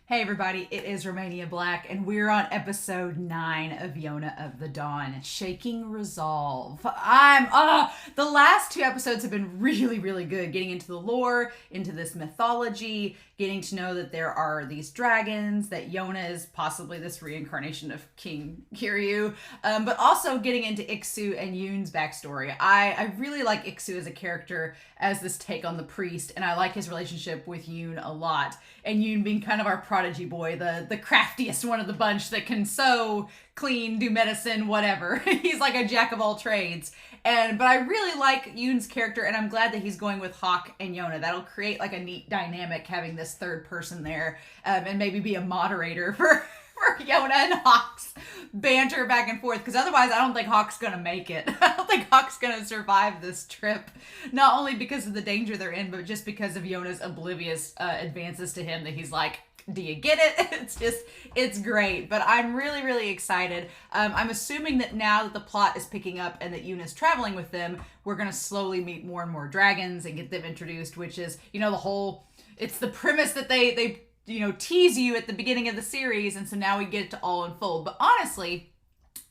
Hey everybody, it is Romania Black, and we're on episode 9 of Yona of the Dawn, Shaking Resolve. The last 2 episodes have been really, really good, getting into the lore, into this mythology, getting to know that there are these dragons, that Yona is possibly this reincarnation of King Kiryu, but also getting into Iksu and Yoon's backstory. I really like Iksu as a character, as this take on the priest, and I like his relationship with Yoon a lot. And Yoon being kind of our prodigy boy, the craftiest one of the bunch that can sew, clean, do medicine, whatever. He's like a jack of all trades. But I really like Yoon's character, and I'm glad that he's going with Hawk and Yona. That'll create like a neat dynamic, having this third person there, and maybe be a moderator for Yona and Hawk's banter back and forth, because otherwise I don't think Hawk's gonna make it. I don't think Hawk's gonna survive this trip, not only because of the danger they're in, but just because of Yona's oblivious advances to him, that he's like, do you get it? It's great. But I'm really, really excited. I'm assuming that now that the plot is picking up and that Yona's traveling with them, we're going to slowly meet more and more dragons and get them introduced, which is, it's the premise that they tease you at the beginning of the series. And so now we get it to all unfold. But honestly,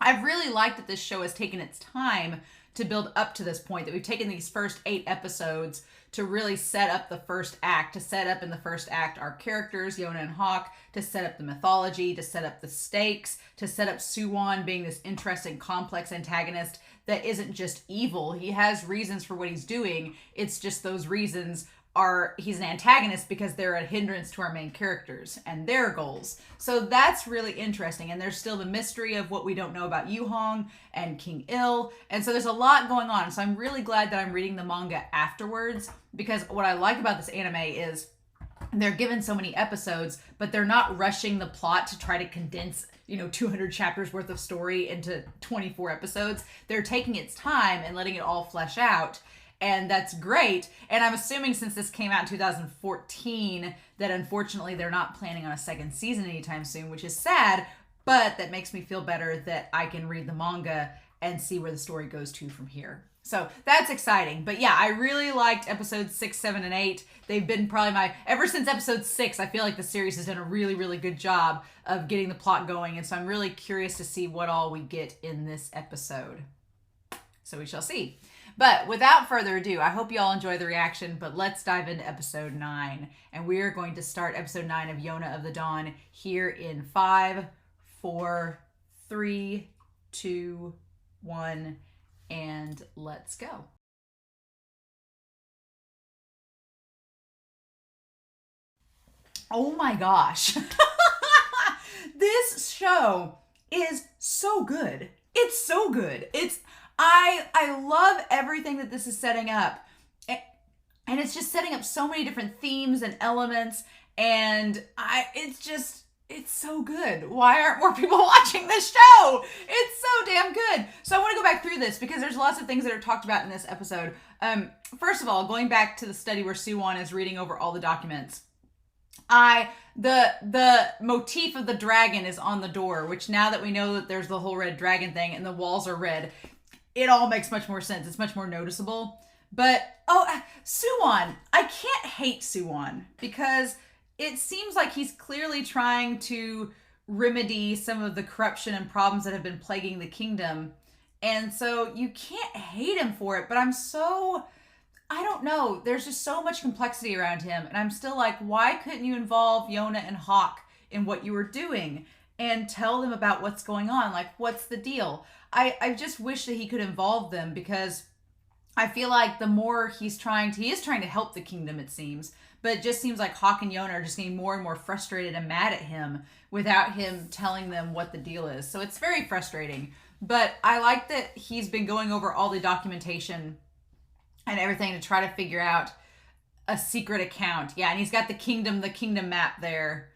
I've really liked that this show has taken its time to build up to this point, that we've taken these first 8 episodes to really set up the first act, to set up in the first act our characters, Yona and Hawk, to set up the mythology, to set up the stakes, to set up Soo Won being this interesting, complex antagonist that isn't just evil. He has reasons for what he's doing. It's just those reasons he's an antagonist because they're a hindrance to our main characters and their goals. So that's really interesting. And there's still the mystery of what we don't know about Yu Hong and King Il. And so there's a lot going on. So I'm really glad that I'm reading the manga afterwards, because what I like about this anime is they're given so many episodes, but they're not rushing the plot to try to condense 200 chapters worth of story into 24 episodes. They're taking its time and letting it all flesh out. And that's great. And I'm assuming, since this came out in 2014, that unfortunately they're not planning on a second season anytime soon, which is sad, but that makes me feel better that I can read the manga and see where the story goes to from here. So that's exciting. But yeah, I really liked episodes 6, 7, and 8. They've been probably ever since episode 6, I feel like the series has done a really, really good job of getting the plot going. And so I'm really curious to see what all we get in this episode. So we shall see. But without further ado, I hope you all enjoy the reaction, but let's dive into episode 9. And we are going to start episode 9 of Yona of the Dawn here in 5, 4, 3, 2, 1, and let's go. Oh my gosh. This show is so good. It's so good. I love everything that this is setting up. And it's just setting up so many different themes and elements. And it's so good. Why aren't more people watching this show? It's so damn good. So I want to go back through this because there's lots of things that are talked about in this episode. First of all, going back to the study where Soo Won is reading over all the documents. The motif of the dragon is on the door, which now that we know that there's the whole red dragon thing and the walls are red, it all makes much more sense. It's much more noticeable. But, Soo Won. I can't hate Soo Won because it seems like he's clearly trying to remedy some of the corruption and problems that have been plaguing the kingdom. And so you can't hate him for it, but I don't know. There's just so much complexity around him. And I'm still like, why couldn't you involve Yona and Hawk in what you were doing and tell them about what's going on? Like, what's the deal? I just wish that he could involve them, because I feel like the more he is trying to help the kingdom, it seems. But it just seems like Hawk and Yona are just getting more and more frustrated and mad at him without him telling them what the deal is. So it's very frustrating. But I like that he's been going over all the documentation and everything to try to figure out a secret account. Yeah, and he's got the kingdom map there.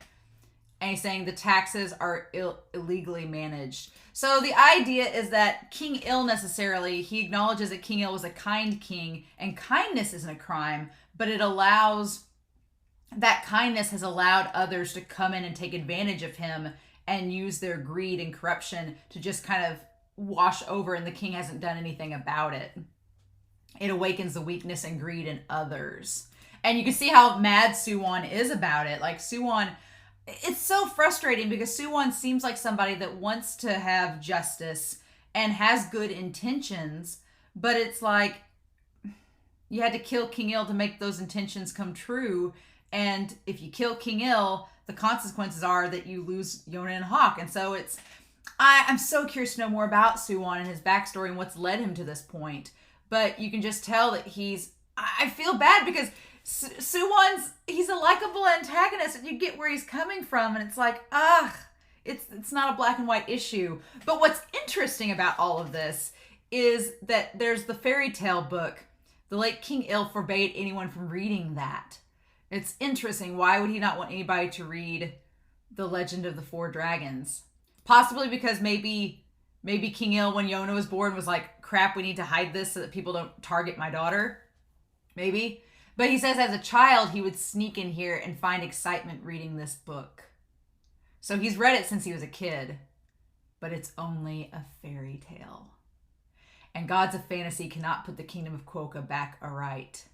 And he's saying the taxes are illegally managed. So the idea is that King Il he acknowledges that King Il was a kind king, and kindness isn't a crime, but that kindness has allowed others to come in and take advantage of him and use their greed and corruption to just kind of wash over, and the king hasn't done anything about it. It awakens the weakness and greed in others. And you can see how mad Soo Won is about it. Like, Soo Won, It's so frustrating because Soo Won seems like somebody that wants to have justice and has good intentions, but it's like you had to kill King Il to make those intentions come true. And if you kill King Il, the consequences are that you lose Yona and Hawk. And so I'm so curious to know more about Soo Won and his backstory and what's led him to this point. But you can just tell that I feel bad because Soo Won's, he's a likable antagonist, and you get where he's coming from, and it's like, it's not a black and white issue. But what's interesting about all of this is that there's the fairy tale book. The late King Il forbade anyone from reading that. It's interesting. Why would he not want anybody to read The Legend of the Four Dragons? Possibly because maybe King Il, when Yona was born, was like, crap, we need to hide this so that people don't target my daughter. Maybe. But he says as a child, he would sneak in here and find excitement reading this book. So he's read it since he was a kid. But it's only a fairy tale. And gods of fantasy cannot put the kingdom of Quokka back aright.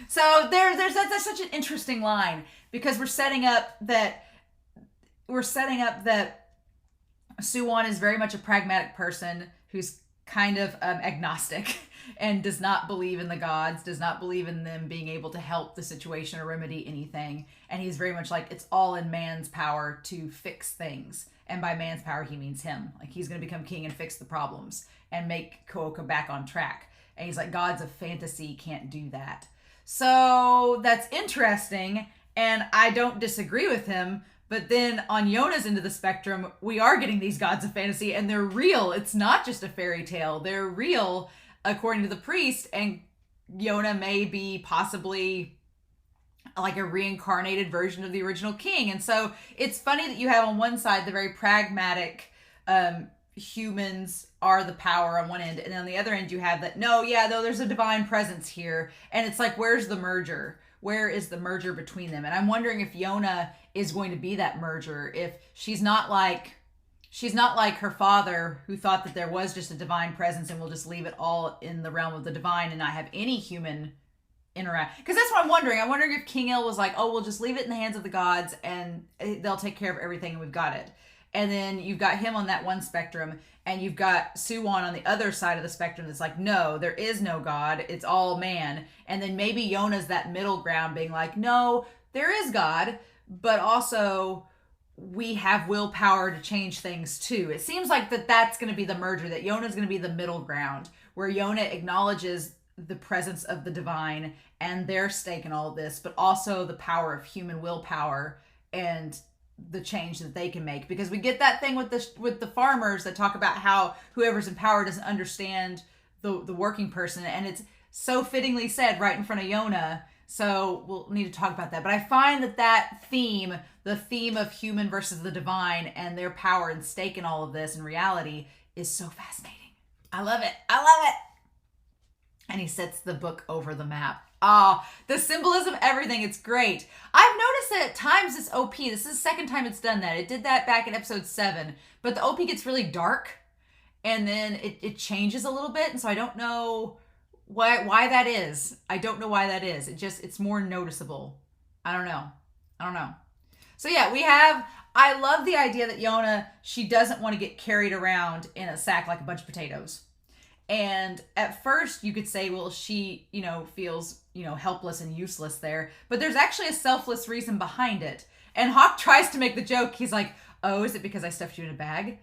So that's such an interesting line, because we're setting up that Soo Won is very much a pragmatic person who's kind of agnostic and does not believe in the gods, does not believe in them being able to help the situation or remedy anything. And he's very much like, it's all in man's power to fix things. And by man's power, he means him. Like, he's going to become king and fix the problems and make Quokka back on track. And he's like, gods of fantasy can't do that. So that's interesting, and I don't disagree with him. But then on Yona's end of the spectrum, we are getting these gods of fantasy, and they're real. It's not just a fairy tale. They're real, according to the priest, and Yona may be possibly like a reincarnated version of the original king. And so it's funny that you have on one side the very pragmatic humans are the power on one end, and on the other end you have that, no, there's a divine presence here. And it's like, where's the merger? Where is the merger between them? And I'm wondering if Yona is going to be that merger, if she's not like her father, who thought that there was just a divine presence and we'll just leave it all in the realm of the divine and not have any human interact. Because that's what I'm wondering. I'm wondering if King Il was like, oh, we'll just leave it in the hands of the gods and they'll take care of everything and we've got it. And then you've got him on that one spectrum, and you've got Soo Won on the other side of the spectrum that's like, no, there is no God, it's all man. And then maybe Yona's that middle ground being like, no, there is God, but also we have willpower to change things too. It seems like that's going to be the merger, that Yona's going to be the middle ground, where Yona acknowledges the presence of the divine and their stake in all of this, but also the power of human willpower and the change that they can make. Because we get that thing with the farmers that talk about how whoever's in power doesn't understand the working person, and it's so fittingly said right in front of Yona. So we'll need to talk about that. But I find that theme, the theme of human versus the divine and their power and stake in all of this in reality, is so fascinating. I love it. And he sets the book over the map. The symbolism, everything, it's great. I've noticed that at times this OP, this is the second time it's done that. It did that back in episode 7, but the OP gets really dark, and then it changes a little bit, and so I don't know why that is. I don't know why that is. It's more noticeable. I don't know. So yeah, I love the idea that Yona, she doesn't want to get carried around in a sack like a bunch of potatoes. And at first you could say, well, she, feels, helpless and useless there. But there's actually a selfless reason behind it. And Hawk tries to make the joke. He's like, oh, is it because I stuffed you in a bag?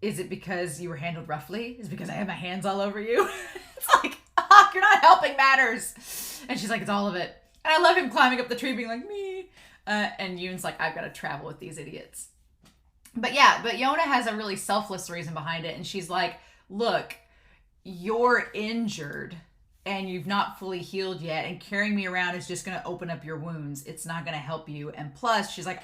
Is it because you were handled roughly? Is it because I have my hands all over you? It's like, Hawk, you're not helping matters. And she's like, it's all of it. And I love him climbing up the tree being like, me. And Yoon's like, I've got to travel with these idiots. But Yona has a really selfless reason behind it. And she's like, look, you're injured and you've not fully healed yet, and carrying me around is just going to open up your wounds. It's not going to help you. And plus, she's like,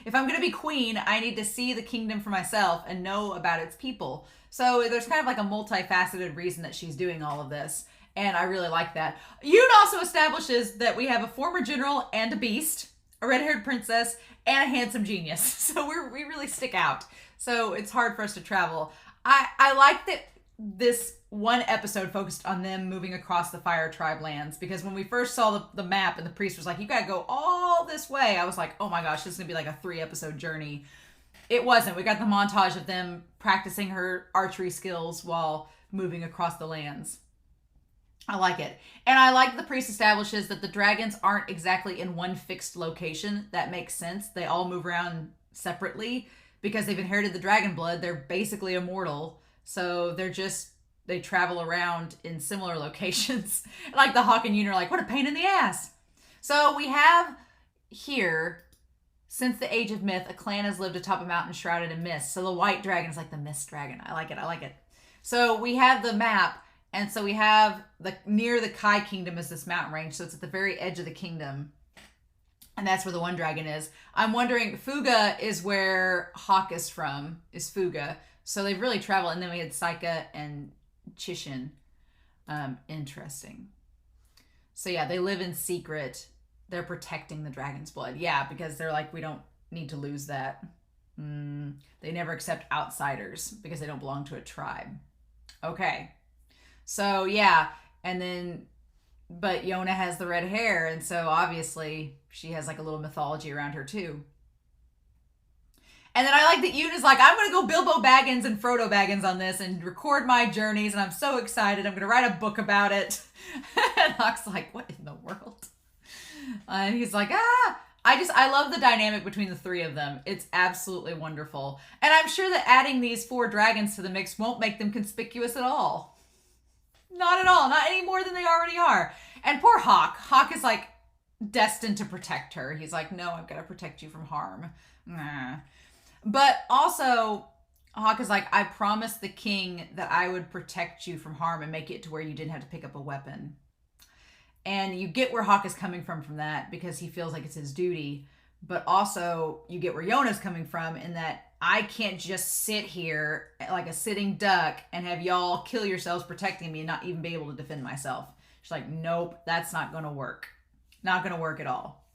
if I'm going to be queen, I need to see the kingdom for myself and know about its people. So there's kind of like a multifaceted reason that she's doing all of this. And I really like that. Yoon also establishes that we have a former general and a beast, a red-haired princess, and a handsome genius. So we really stick out. So it's hard for us to travel. I like that this one episode focused on them moving across the Fire Tribe lands, because when we first saw the map and the priest was like, you gotta go all this way, I was like, oh my gosh, this is gonna be like a 3-episode journey. It wasn't. We got the montage of them practicing her archery skills while moving across the lands. I like it. And I like the priest establishes that the dragons aren't exactly in one fixed location. That makes sense. They all move around separately because they've inherited the dragon blood. They're basically immortal. So they travel around in similar locations. Like the Hawk and Yona are like, what a pain in the ass. So we have here, since the age of myth, a clan has lived atop a mountain shrouded in mist. So the white dragon is like the mist dragon. I like it. So we have the map. And so we have near the Kai kingdom is this mountain range. So it's at the very edge of the kingdom. And that's where the one dragon is. I'm wondering, Fuga is where Hawk is from, is Fuga. So they've really traveled. And then we had Saika and Chishin. Interesting. So yeah, they live in secret. They're protecting the dragon's blood. Yeah, because they're like, we don't need to lose that. They never accept outsiders because they don't belong to a tribe. Okay. So yeah, and then, but Yona has the red hair, and so obviously she has like a little mythology around her too. And then I like that Yona's like, I'm going to go Bilbo Baggins and Frodo Baggins on this and record my journeys, and I'm so excited. I'm going to write a book about it. And Hawk's like, what in the world? And he's like, I love the dynamic between the three of them. It's absolutely wonderful. And I'm sure that adding these 4 dragons to the mix won't make them conspicuous at all. Not at all. Not any more than they already are. And poor Hawk. Hawk is like destined to protect her. He's like, no, I've got to protect you from harm. But also, Hawk is like, I promised the king that I would protect you from harm and make it to where you didn't have to pick up a weapon. And you get where Hawk is coming from that, because he feels like it's his duty. But also, you get where Yona's coming from in that I can't just sit here like a sitting duck and have y'all kill yourselves protecting me and not even be able to defend myself. She's like, nope, that's not going to work. Not going to work at all.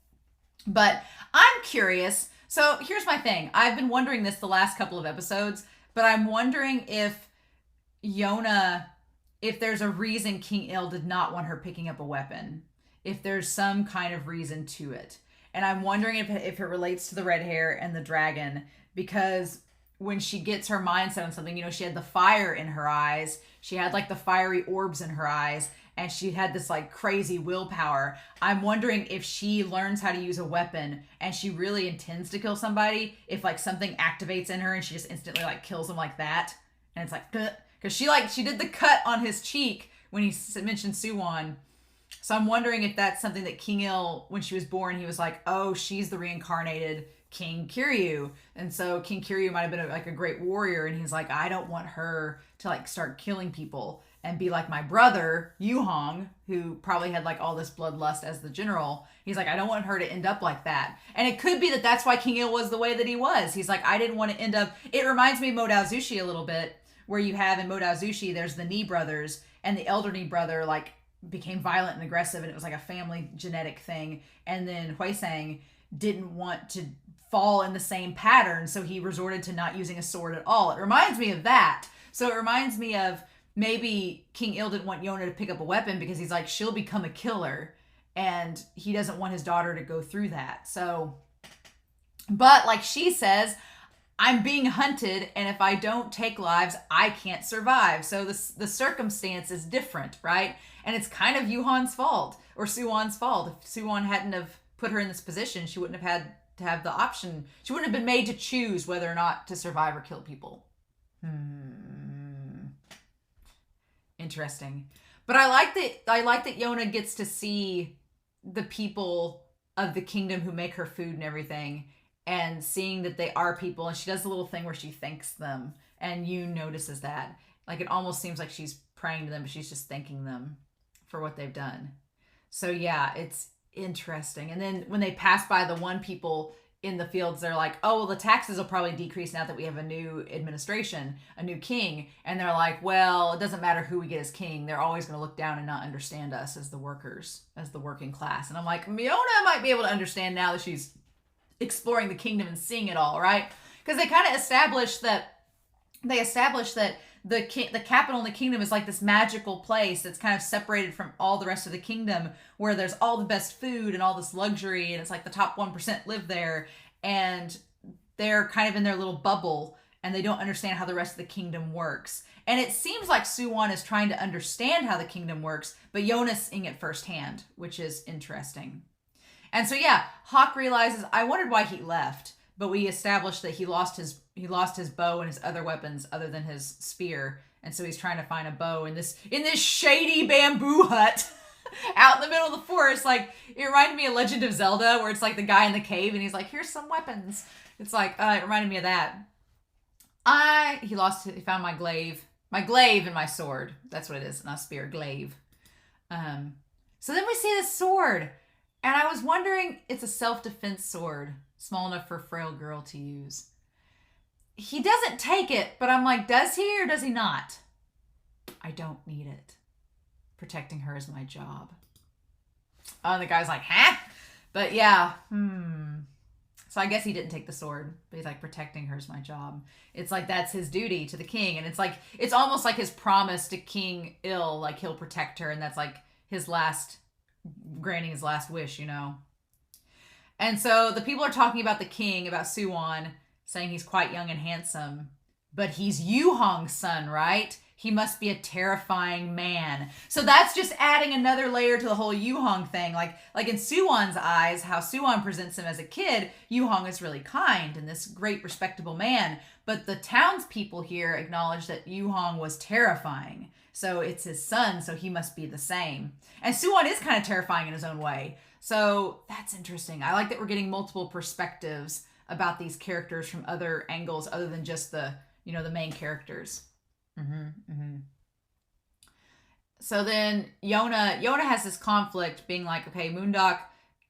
But I'm curious. So here's my thing. I've been wondering this the last couple of episodes, but I'm wondering if Yona, if there's a reason King Il did not want her picking up a weapon. If there's some kind of reason to it. And I'm wondering if it relates to the red hair and the dragon, because when she gets her mindset on something, she had the fire in her eyes. She had like the fiery orbs in her eyes, and she had this like crazy willpower. I'm wondering if she learns how to use a weapon and she really intends to kill somebody, if like something activates in her and she just instantly like kills them like that. And it's like, because she did the cut on his cheek when he mentioned Soo Won. So I'm wondering if that's something that King Il, when she was born, he was like, oh, she's the reincarnated King Kiryu. And so King Kiryu might have been like a great warrior. And he's like, I don't want her to like start killing people and be like my brother, Yu Hong, who probably had like all this bloodlust as the general. He's like, I don't want her to end up like that. And it could be that that's why King Il was the way that he was. He's like, I didn't want to end up. It reminds me of Modao Zushi a little bit, where you have in Modao Zushi, there's the Ni brothers, and the elder Ni brother like became violent and aggressive, and it was like a family genetic thing. And then Huisang didn't want to fall in the same pattern, so he resorted to not using a sword at all. It reminds me of that. So it reminds me of maybe King Il didn't want Yona to pick up a weapon because he's like, she'll become a killer, and he doesn't want his daughter to go through that. So, but like she says, I'm being hunted, and if I don't take lives, I can't survive. So the circumstance is different, right? And it's kind of Yuhan's fault, or Soo Won's fault. If Soo Won hadn't have put her in this position, she wouldn't have had to have the option. She wouldn't have been made to choose whether or not to survive or kill people. Interesting. But I like that Yona gets to see the people of the kingdom who make her food and everything, and seeing that they are people. And she does a little thing where she thanks them, and Yoon notices that. Like, it almost seems like she's praying to them, but she's just thanking them for what they've done. So yeah, it's interesting. And then when they pass by the one people in the fields, they're like, oh, well, the taxes will probably decrease now that we have a new administration, a new king. And they're like, well, it doesn't matter who we get as king. They're always going to look down and not understand us as the workers, as the working class. And I'm like, Yona might be able to understand now that she's exploring the kingdom and seeing it all, right? Because they kind of established that the capital in the kingdom is like this magical place that's kind of separated from all the rest of the kingdom, where there's all the best food and all this luxury, and it's like the top 1% live there, and they're kind of in their little bubble, and they don't understand how the rest of the kingdom works. And it seems like Soo Won is trying to understand how the kingdom works, but Yona's seeing it firsthand, which is interesting. And so yeah, Hawk realizes, I wondered why he left, but we established that he lost his bow and his other weapons other than his spear, and so he's trying to find a bow in this shady bamboo hut out in the middle of the forest. Like, it reminded me of Legend of Zelda, where it's like the guy in the cave and he's like, here's some weapons. It's like, it reminded me of that. He found my glaive and my sword. That's what it is, not a spear, glaive. So then we see this sword, and I was wondering, it's a self-defense sword, small enough for a frail girl to use. He doesn't take it, but I'm like, does he or does he not? I don't need it. Protecting her is my job. Oh, and the guy's like, huh? But yeah, So I guess he didn't take the sword, but he's like, protecting her is my job. It's like, that's his duty to the king. And it's like, it's almost like his promise to King Il, like he'll protect her. And that's like granting his last wish, you know? And so the people are talking about the king, about Soo Won, saying he's quite young and handsome, but he's Yu Hong's son, right? He must be a terrifying man. So that's just adding another layer to the whole Yu Hong thing. Like in Soo Won's eyes, how Soo Won presents him as a kid, Yu Hong is really kind and this great, respectable man. But the townspeople here acknowledge that Yu Hong was terrifying. So it's his son, so he must be the same. And Soo Won is kind of terrifying in his own way. So that's interesting. I like that we're getting multiple perspectives about these characters from other angles other than just the main characters. So then Yona has this conflict, being like, okay, Moondok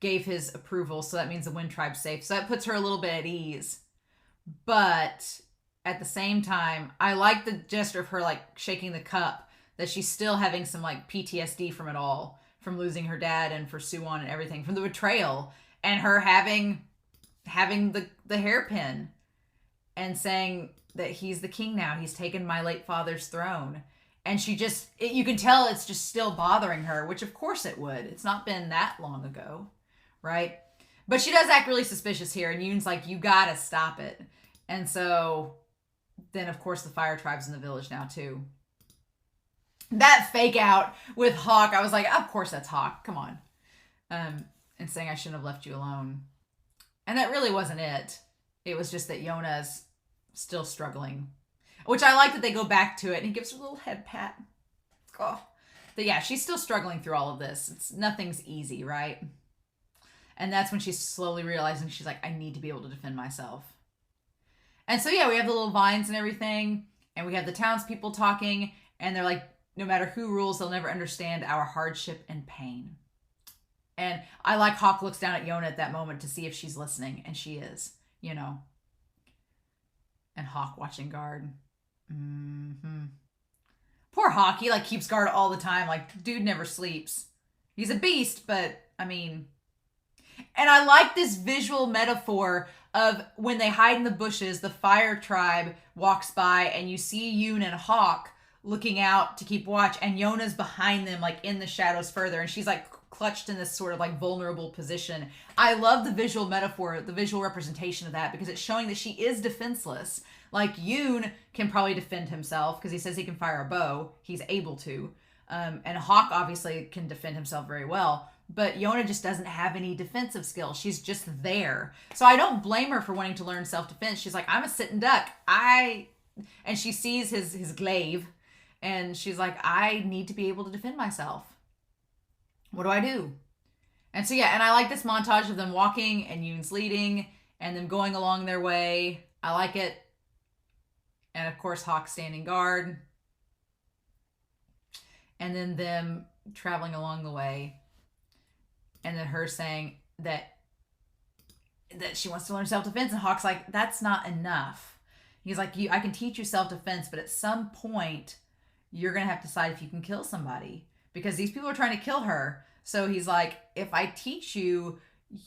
gave his approval, so that means the Wind Tribe's safe. So that puts her a little bit at ease. But at the same time, I like the gesture of her like shaking the cup, that she's still having some like PTSD from it all, from losing her dad and for Soo Won and everything, from the betrayal, and her having the hairpin and saying that he's the king now. He's taken my late father's throne. And you can tell it's just still bothering her, which of course it would. It's not been that long ago, right? But she does act really suspicious here, and Yoon's like, you gotta stop it. And so then, of course, the Fire Tribe's in the village now, too. That fake out with Hawk, I was like, of course that's Hawk. Come on. And saying I shouldn't have left you alone. And that really wasn't it. It was just that Yona's still struggling. Which I like that they go back to it, and he gives her a little head pat. Oh. But yeah, she's still struggling through all of this. Nothing's easy, right? And that's when she's slowly realizing, she's like, I need to be able to defend myself. And so yeah, we have the little vines and everything, and we have the townspeople talking, and they're like, no matter who rules, they'll never understand our hardship and pain. And I like Hawk looks down at Yona at that moment to see if she's listening, and she is, And Hawk watching guard. Poor Hawk, he like keeps guard all the time. Like, dude never sleeps. He's a beast, but I mean... And I like this visual metaphor of when they hide in the bushes, the Fire Tribe walks by, and you see Yoon and Hawk looking out to keep watch, and Yona's behind them, like in the shadows further, and she's like clutched in this sort of like vulnerable position. I love the visual metaphor, the visual representation of that, because it's showing that she is defenseless. Like, Yoon can probably defend himself because he says he can fire a bow. He's able to. And Hawk obviously can defend himself very well. But Yona just doesn't have any defensive skills. She's just there. So I don't blame her for wanting to learn self-defense. She's like, I'm a sitting duck. And she sees his glaive. And she's like, I need to be able to defend myself. What do I do? And so, yeah, and I like this montage of them walking and Yoon's leading and them going along their way. I like it. And, of course, Hawk standing guard. And then them traveling along the way. And then her saying that she wants to learn self-defense. And Hawk's like, that's not enough. He's like, I can teach you self-defense, but at some point, you're going to have to decide if you can kill somebody. Because these people are trying to kill her. So he's like, if I teach you,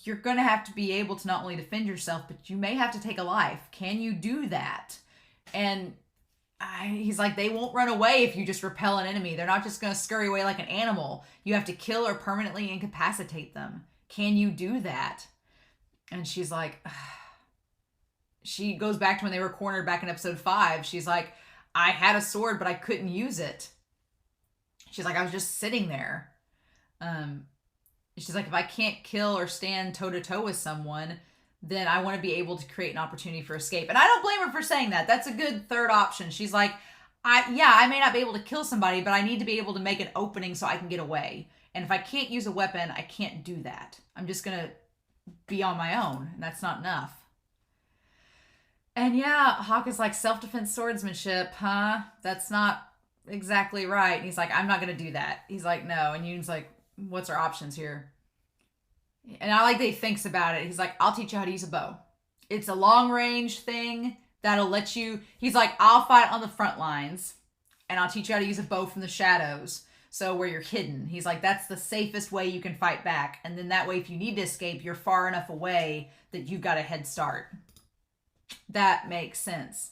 you're going to have to be able to not only defend yourself, but you may have to take a life. Can you do that? And he's like, they won't run away if you just repel an enemy. They're not just going to scurry away like an animal. You have to kill or permanently incapacitate them. Can you do that? And she's like, she goes back to when they were cornered back in episode 5. She's like, I had a sword, but I couldn't use it. She's like, I was just sitting there. She's like, if I can't kill or stand toe-to-toe with someone, then I want to be able to create an opportunity for escape. And I don't blame her for saying that. That's a good third option. She's like, I may not be able to kill somebody, but I need to be able to make an opening so I can get away. And if I can't use a weapon, I can't do that. I'm just going to be on my own. And that's not enough. And yeah, Hawk is like, self-defense swordsmanship, huh? That's not exactly right. And he's like, I'm not going to do that. He's like, no. And Yoon's like, what's our options here? And I like that he thinks about it. He's like, I'll teach you how to use a bow. It's a long range thing that'll let you, he's like, I'll fight on the front lines and I'll teach you how to use a bow from the shadows. So where you're hidden. He's like, that's the safest way you can fight back. And then that way, if you need to escape, you're far enough away that you've got a head start. That makes sense.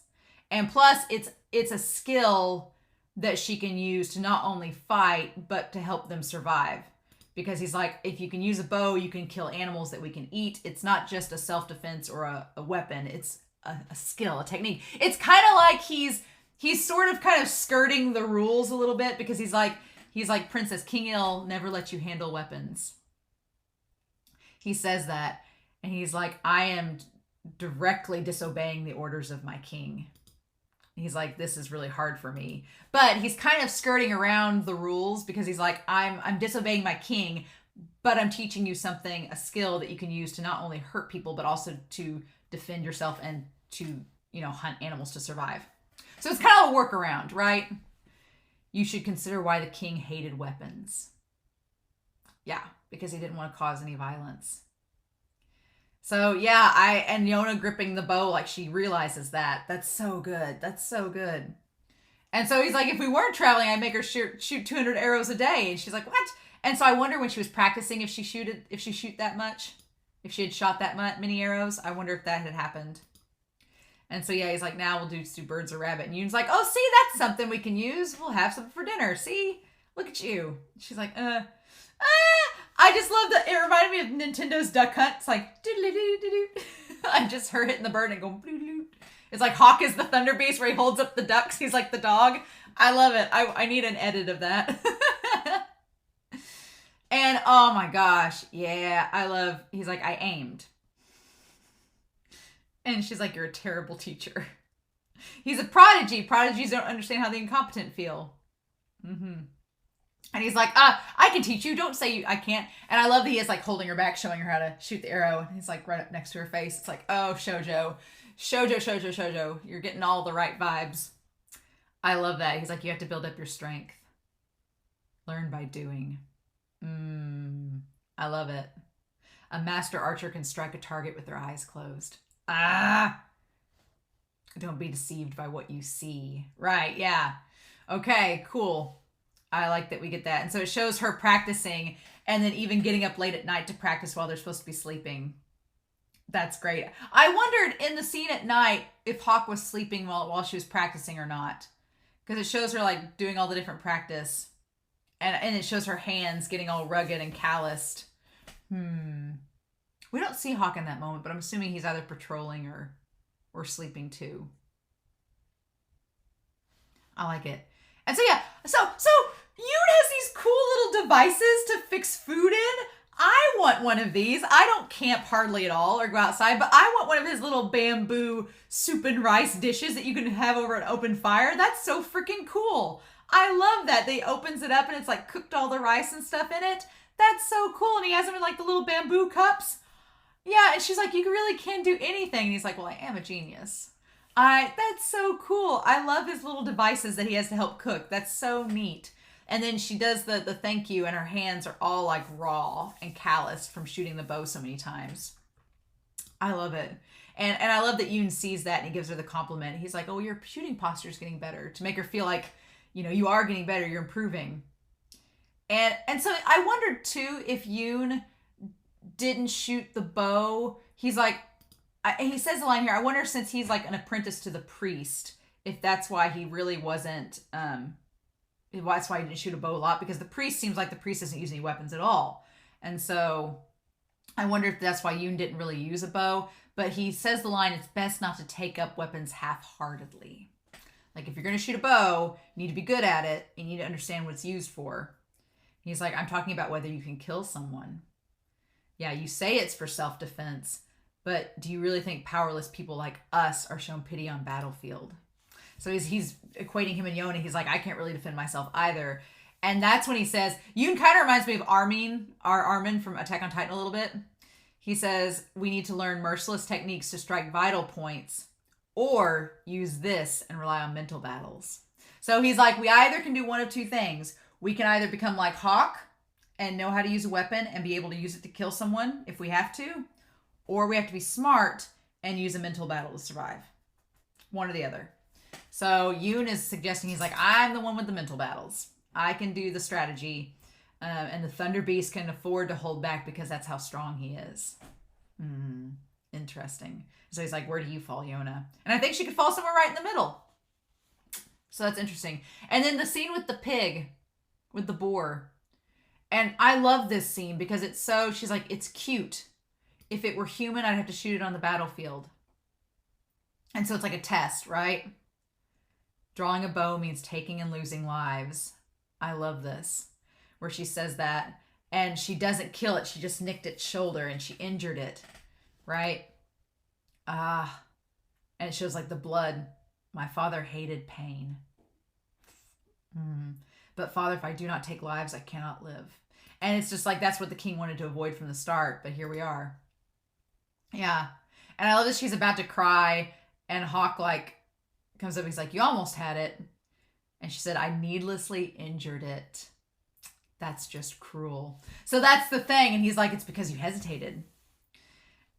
And plus, it's a skill that she can use to not only fight, but to help them survive. Because he's like, if you can use a bow, you can kill animals that we can eat. It's not just a self-defense or a weapon. It's a skill, a technique. It's kind of like he's sort of kind of skirting the rules a little bit, because he's like, Princess, King Il never let you handle weapons. He says that. And he's like, I am directly disobeying the orders of my king. He's like, this is really hard for me. But he's kind of skirting around the rules, because he's like, I'm disobeying my king, but I'm teaching you something, a skill that you can use to not only hurt people, but also to defend yourself and to, hunt animals to survive. So it's kind of a workaround, right? You should consider why the king hated weapons. Yeah, because he didn't want to cause any violence. So yeah, and Yona gripping the bow, like she realizes that. That's so good. That's so good. And so he's like, if we weren't traveling, I'd make her shoot 200 arrows a day. And she's like, what? And so I wonder when she was practicing if she shoot that much, if she had shot that many arrows. I wonder if that had happened. And so yeah, he's like, now we'll do birds or rabbit. And Yoon's like, oh, see, that's something we can use. We'll have something for dinner. See, look at you. She's like, I just love that. It reminded me of Nintendo's Duck Hunt. It's like, doodle-doo-doo-doo-doo. I'm just her hitting the bird and going, doo-doo-doo. It's like Hawk is the Thunder Beast where he holds up the ducks. He's like the dog. I love it. I need an edit of that. And oh my gosh. Yeah, he's like, I aimed. And she's like, you're a terrible teacher. He's a prodigy. Prodigies don't understand how the incompetent feel. Mm-hmm. And he's like, I can teach you. Don't say I can't. And I love that he is like holding her back, showing her how to shoot the arrow. And he's like right up next to her face. It's like, oh, Shojo. You're getting all the right vibes. I love that. He's like, you have to build up your strength. Learn by doing. I love it. A master archer can strike a target with their eyes closed. Don't be deceived by what you see. Right, yeah. Okay, cool. I like that we get that. And so it shows her practicing and then even getting up late at night to practice while they're supposed to be sleeping. That's great. I wondered in the scene at night if Hawk was sleeping while she was practicing or not. Because it shows her like doing all the different practice. And it shows her hands getting all rugged and calloused. We don't see Hawk in that moment, but I'm assuming he's either patrolling or sleeping too. I like it. And so yeah, so Yoon has these cool little devices to fix food in. I want one of these. I don't camp hardly at all or go outside, but I want one of his little bamboo soup and rice dishes that you can have over an open fire. That's so freaking cool. I love that. They opens it up and it's like cooked all the rice and stuff in it. That's so cool. And he has them in like the little bamboo cups. Yeah, and she's like, you really can do anything. And he's like, well, I am a genius. That's so cool. I love his little devices that he has to help cook. That's so neat. And then she does the thank you, and her hands are all like raw and calloused from shooting the bow so many times. I love it. And I love that Yoon sees that and he gives her the compliment. He's like, oh, your shooting posture is getting better, to make her feel like, you are getting better, you're improving. And so I wondered too if Yoon didn't shoot the bow. He's like, he says the line here, I wonder, since he's like an apprentice to the priest, if that's why he really wasn't, that's why he didn't shoot a bow a lot, because the priest seems like the priest doesn't use any weapons at all. And so I wonder if that's why Yoon didn't really use a bow. But he says the line, it's best not to take up weapons half-heartedly. Like, if you're going to shoot a bow, you need to be good at it. You need to understand what it's used for. He's like, I'm talking about whether you can kill someone. Yeah, you say it's for self-defense, but do you really think powerless people like us are shown pity on battlefield? So he's equating him and Yona. He's like, I can't really defend myself either. And that's when he says, Yoon kind of reminds me of Armin from Attack on Titan a little bit. He says, we need to learn merciless techniques to strike vital points, or use this and rely on mental battles. So he's like, we either can do one of two things. We can either become like Hawk and know how to use a weapon and be able to use it to kill someone if we have to, or we have to be smart and use a mental battle to survive. One or the other. So Yoon is suggesting, he's like, I'm the one with the mental battles. I can do the strategy, and the Thunder Beast can afford to hold back because that's how strong he is. Interesting. So he's like, where do you fall, Yona? And I think she could fall somewhere right in the middle. So that's interesting. And then the scene with the pig, with the boar. And I love this scene because it's so, she's like, it's cute. If it were human, I'd have to shoot it on the battlefield. And so it's like a test, right? Drawing a bow means taking and losing lives. I love this. Where she says that. And she doesn't kill it. She just nicked its shoulder and she injured it. Right? And it shows like the blood. My father hated pain. But Father, if I do not take lives, I cannot live. And it's just like, that's what the king wanted to avoid from the start. But here we are. Yeah. And I love that she's about to cry. And Hawk like comes up. He's like, you almost had it. And she said, I needlessly injured it. That's just cruel. So that's the thing. And he's like, it's because you hesitated.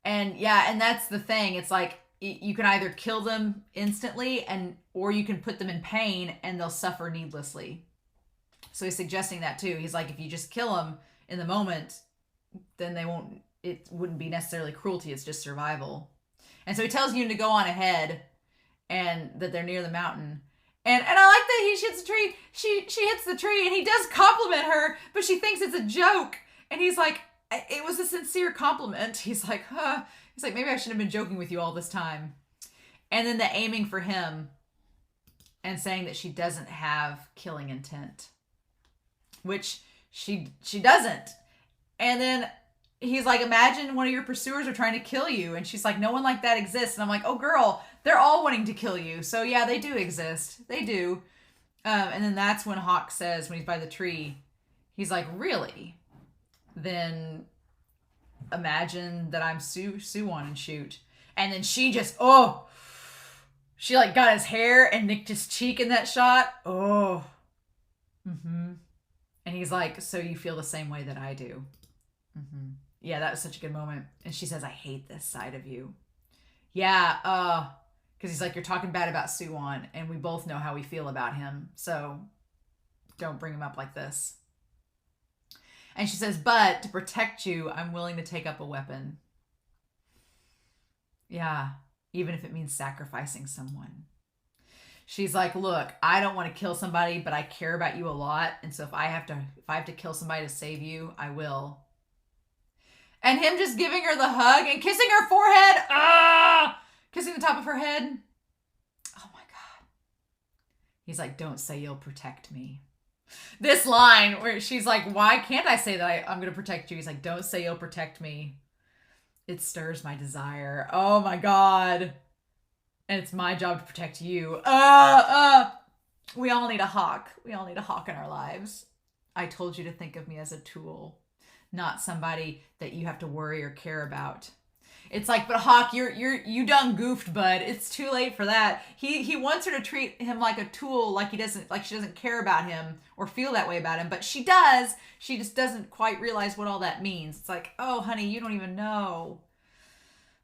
And yeah, and that's the thing. It's like, you can either kill them instantly or you can put them in pain and they'll suffer needlessly. So he's suggesting that too. He's like, if you just kill them in the moment, then it wouldn't be necessarily cruelty. It's just survival. And so he tells you to go on ahead and that they're near the mountain. And I like that he hits the tree. She hits the tree and he does compliment her, but she thinks it's a joke. And he's like, it was a sincere compliment. He's like, He's like, maybe I shouldn't have been joking with you all this time. And then the aiming for him and saying that she doesn't have killing intent, which she doesn't. And then he's like, imagine one of your pursuers are trying to kill you. And she's like, no one like that exists. And I'm like, oh girl, they're all wanting to kill you. So yeah, they do exist. They do. And then that's when Hawk says, when he's by the tree, he's like, really? Then imagine that I'm Soo Won and shoot. And then she just, she like got his hair and nicked his cheek in that shot. And he's like, so you feel the same way that I do. Yeah, that was such a good moment. And she says, I hate this side of you. Yeah, because he's like, you're talking bad about Soo Won, and we both know how we feel about him. So don't bring him up like this. And she says, but to protect you, I'm willing to take up a weapon. Yeah, even if it means sacrificing someone. She's like, look, I don't want to kill somebody, but I care about you a lot. And so if I have to kill somebody to save you, I will. And him just giving her the hug and kissing her forehead. Kissing the top of her head. Oh my God. He's like, don't say you'll protect me. This line where she's like, why can't I say that I'm going to protect you? He's like, don't say you'll protect me. It stirs my desire. Oh my God. And it's my job to protect you. We all need a Hawk. We all need a Hawk in our lives. I told you to think of me as a tool, not somebody that you have to worry or care about. It's like, but Hawk, you done goofed, bud. It's too late for that. He wants her to treat him like a tool, like she doesn't care about him or feel that way about him, but she does. She just doesn't quite realize what all that means. It's like, oh, honey, you don't even know.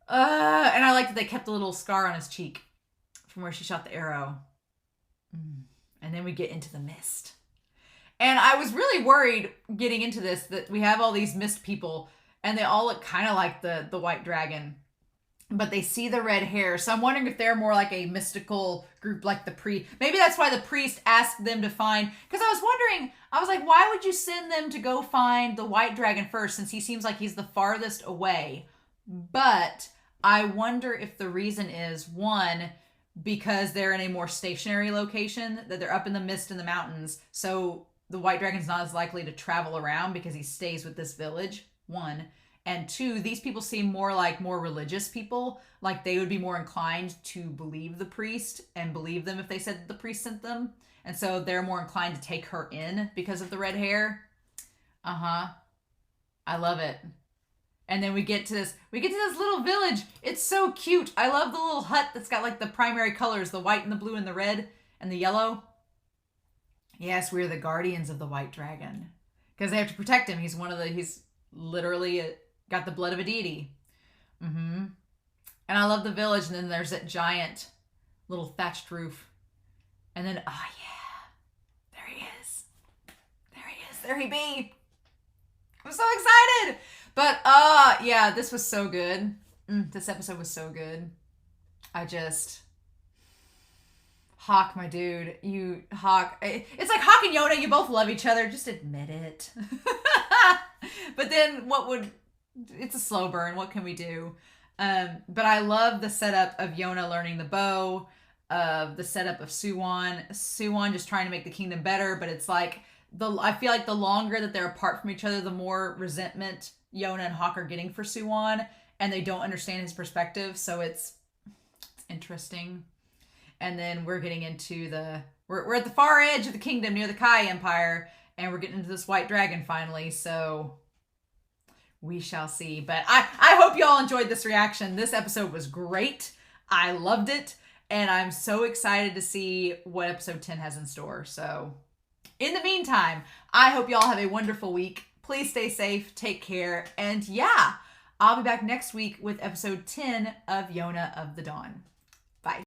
And I like that they kept a little scar on his cheek from where she shot the arrow. And then we get into the mist. And I was really worried getting into this that we have all these mist people and they all look kind of like the white dragon. but they see the red hair. So I'm wondering if they're more like a mystical group like the priest. Maybe that's why the priest asked them to find, because I was wondering, I was like, why would you send them to go find the white dragon first, since he seems like he's the farthest away? But I wonder if the reason is, one, because they're in a more stationary location, that they're up in the mist in the mountains, so the white dragon's not as likely to travel around because he stays with this village, one. And two, these people seem more like more religious people. Like they would be more inclined to believe the priest and believe them if they said that the priest sent them. And so they're more inclined to take her in because of the red hair. Uh-huh. I love it. And then we get to this little village. It's so cute. I love the little hut that's got like the primary colors, the white and the blue and the red and the yellow. Yes, we're the guardians of the white dragon. Because they have to protect him. He's literally got the blood of a deity. Mm-hmm. And I love the village. And then there's that giant little thatched roof. And then, oh yeah, there he is. There he is. There he be. I'm so excited. But, yeah, this was so good. This episode was so good. Hawk, my dude. Hawk. It's like Hawk and Yona, you both love each other. Just admit it. But then it's a slow burn. What can we do? But I love the setup of Yona learning the bow, of the setup of Soo Won. Soo Won just trying to make the kingdom better, but it's like, I feel like the longer that they're apart from each other, the more resentment Yona and Hawk are getting for Soo Won, and they don't understand his perspective, so it's interesting. And then we're getting into we're at the far edge of the kingdom near the Kai Empire, and we're getting into this white dragon finally, so we shall see. But I hope you all enjoyed this reaction. This episode was great. I loved it, and I'm so excited to see what episode 10 has in store. So in the meantime, I hope you all have a wonderful week. Please stay safe, take care, and yeah, I'll be back next week with episode 10 of Yona of the Dawn.